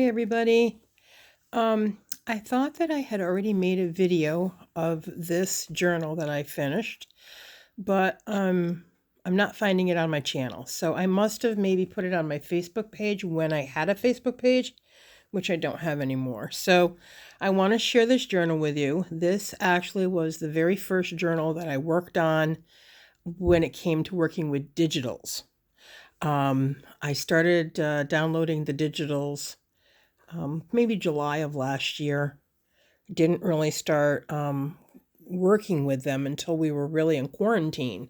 everybody. I thought that I had already made a video of this journal that I finished, but I'm not finding it on my channel. So I must have maybe put it on my Facebook page when I had a Facebook page, which I don't have anymore. So I want to share this journal with you. This actually was the very first journal that I worked on when it came to working with digitals. I started downloading the digitals maybe July of last year. Didn't really start working with them until we were really in quarantine.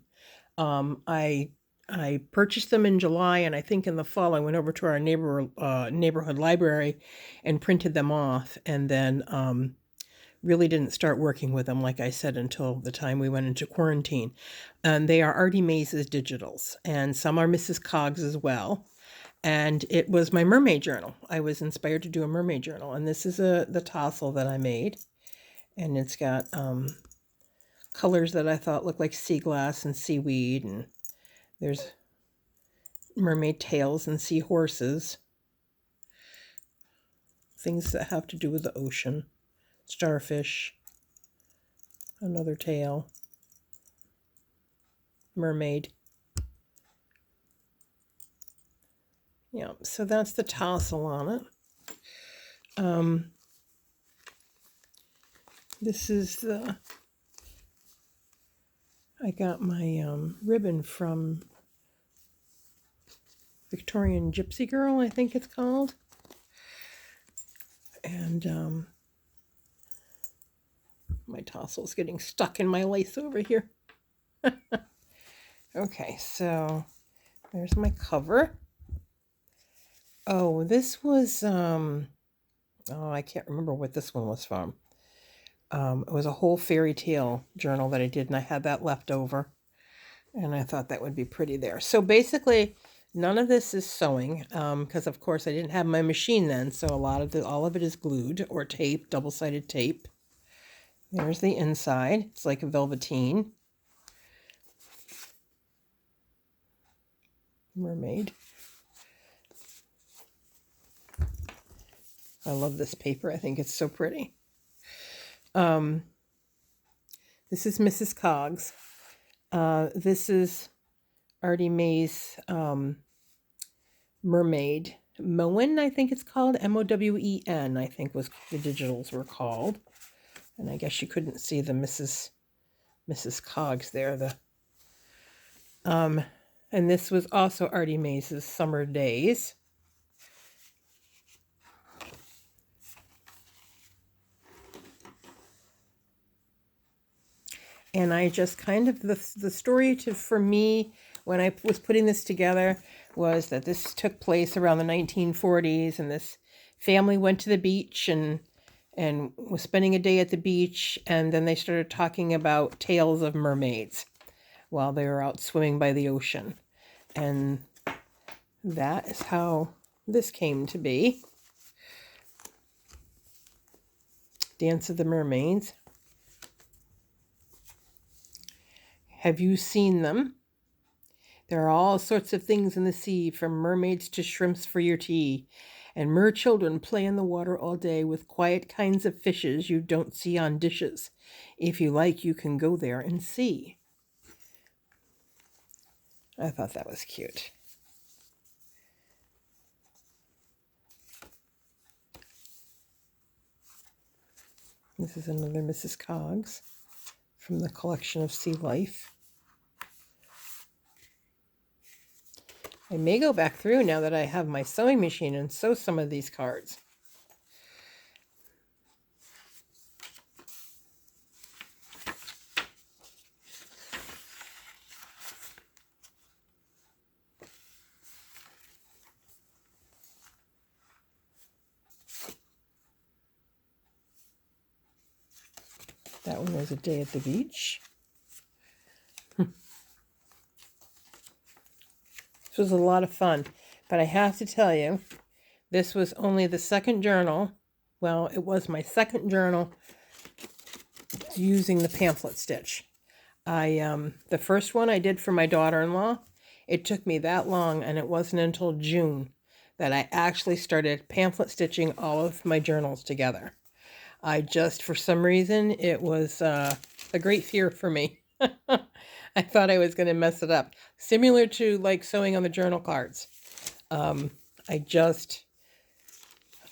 I purchased them in July, and I think in the fall I went over to our neighborhood library and printed them off, and then really didn't start working with them, like I said, until the time we went into quarantine. And they are Artymaze digitals, and some are Mrs. Coggs as well. And it was my mermaid journal. I was inspired to do a mermaid journal, and this is the tassel that I made, and it's got colors that I thought looked like sea glass and seaweed, and there's mermaid tails and seahorses, things that have to do with the ocean, starfish, another tail, mermaid. Yeah, so that's the tassel on it. This is the, I got my ribbon from Victorian Gypsy Girl, I think it's called. And my tassel's getting stuck in my lace over here. Okay, so there's my cover. Oh, this was, I can't remember what this one was from. It was a whole fairy tale journal that I did, and I had that left over, and I thought that would be pretty there. So basically, none of this is sewing, because of course I didn't have my machine then, so all of it is glued or tape, double-sided tape. There's the inside. It's like a velveteen. Mermaid. I love this paper. I think it's so pretty. This is Mrs. Coggs. This is Artymaze Mermaid Mowen, I think it's called. M-O-W-E-N, I think was the digitals were called. And I guess you couldn't see the Mrs. Coggs there. And this was also Artymaze's Summer Days. And I just kind of, the story for me, when I was putting this together, was that this took place around the 1940s, and this family went to the beach and was spending a day at the beach, and then they started talking about tales of mermaids while they were out swimming by the ocean. And that is how this came to be. Dance of the Mermaids. Have you seen them? There are all sorts of things in the sea, from mermaids to shrimps for your tea. And mer children play in the water all day with quiet kinds of fishes you don't see on dishes. If you like, you can go there and see. I thought that was cute. This is another Mrs. Coggs from the collection of Sea Life. I may go back through now that I have my sewing machine and sew some of these cards. That one was a day at the beach. This was a lot of fun, but I have to tell you, this was only the second journal. Well, it was my second journal using the pamphlet stitch. The first one I did for my daughter-in-law, it took me that long, and it wasn't until June that I actually started pamphlet stitching all of my journals together. I just, for some reason, it was a great fear for me. I thought I was going to mess it up. Similar to like sewing on the journal cards. I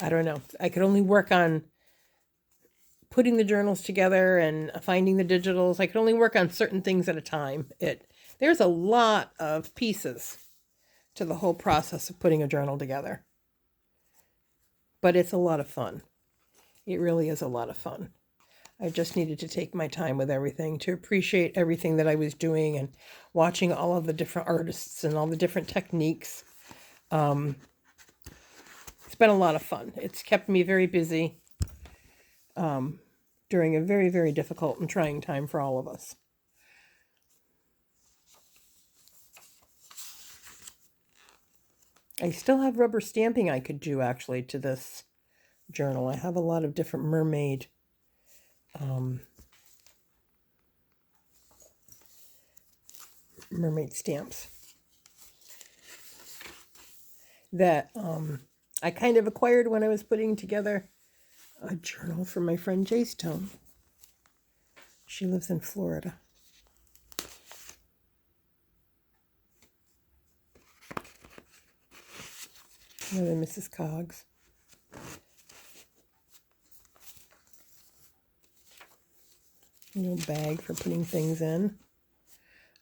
don't know. I could only work on putting the journals together and finding the digitals. I could only work on certain things at a time. There's a lot of pieces to the whole process of putting a journal together. But it's a lot of fun. It really is a lot of fun. I just needed to take my time with everything to appreciate everything that I was doing and watching all of the different artists and all the different techniques. It's been a lot of fun. It's kept me very busy during a very, very difficult and trying time for all of us. I still have rubber stamping I could do actually to this journal. I have a lot of different mermaid stamps that I kind of acquired when I was putting together a journal for my friend Jaystone. She lives in Florida. Another Mrs. Coggs. A little bag for putting things in.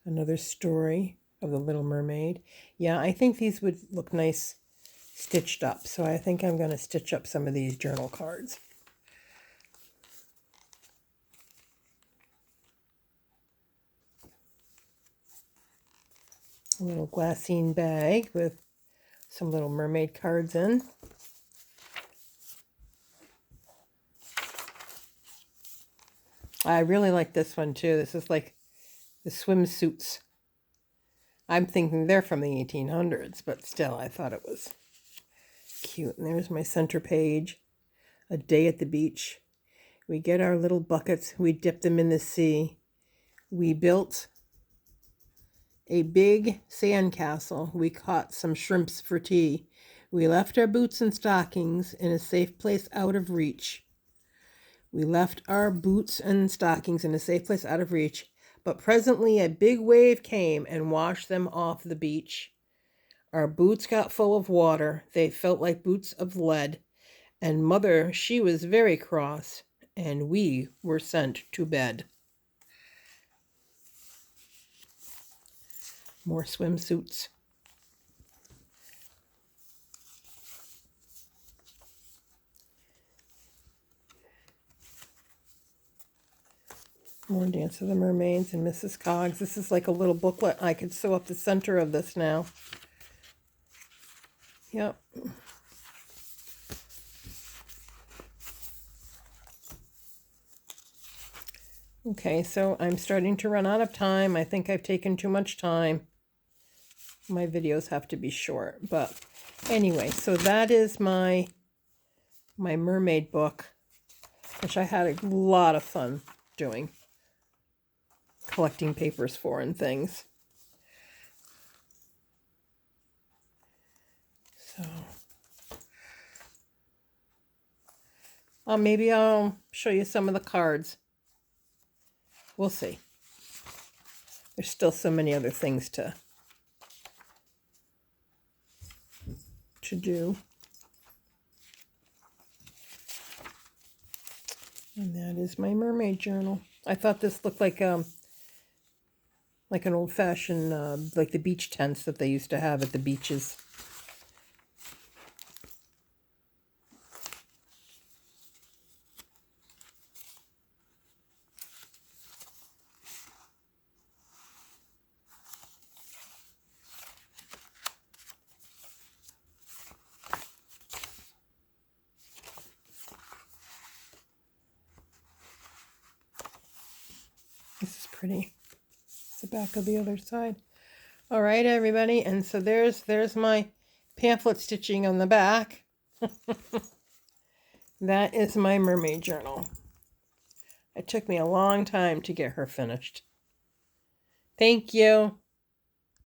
Another story of the Little Mermaid. Yeah, I think these would look nice stitched up. So I think I'm going to stitch up some of these journal cards. A little glassine bag with some little mermaid cards in. I really like this one too. This is like the swimsuits. I'm thinking they're from the 1800s, but still I thought it was cute. And there's my center page. A day at the beach. We get our little buckets. We dip them in the sea. We built a big sand castle. We caught some shrimps for tea. We left our boots and stockings in a safe place out of reach. We left our boots and stockings in a safe place out of reach, but presently a big wave came and washed them off the beach. Our boots got full of water. They felt like boots of lead. And Mother, she was very cross, and we were sent to bed. More swimsuits. More Dance of the Mermaids and Mrs. Coggs. This is like a little booklet. I could sew up the center of this now. Yep. Okay, so I'm starting to run out of time. I think I've taken too much time. My videos have to be short. But anyway, so that is my mermaid book, which I had a lot of fun doing. Collecting papers for and things. So maybe I'll show you some of the cards. We'll see. There's still so many other things to do. And that is my mermaid journal. I thought this looked like an old-fashioned, like the beach tents that they used to have at the beaches. This is pretty. It's the back of the other side. All right, everybody. And so there's my pamphlet stitching on the back. That is my mermaid journal. It took me a long time to get her finished. Thank you.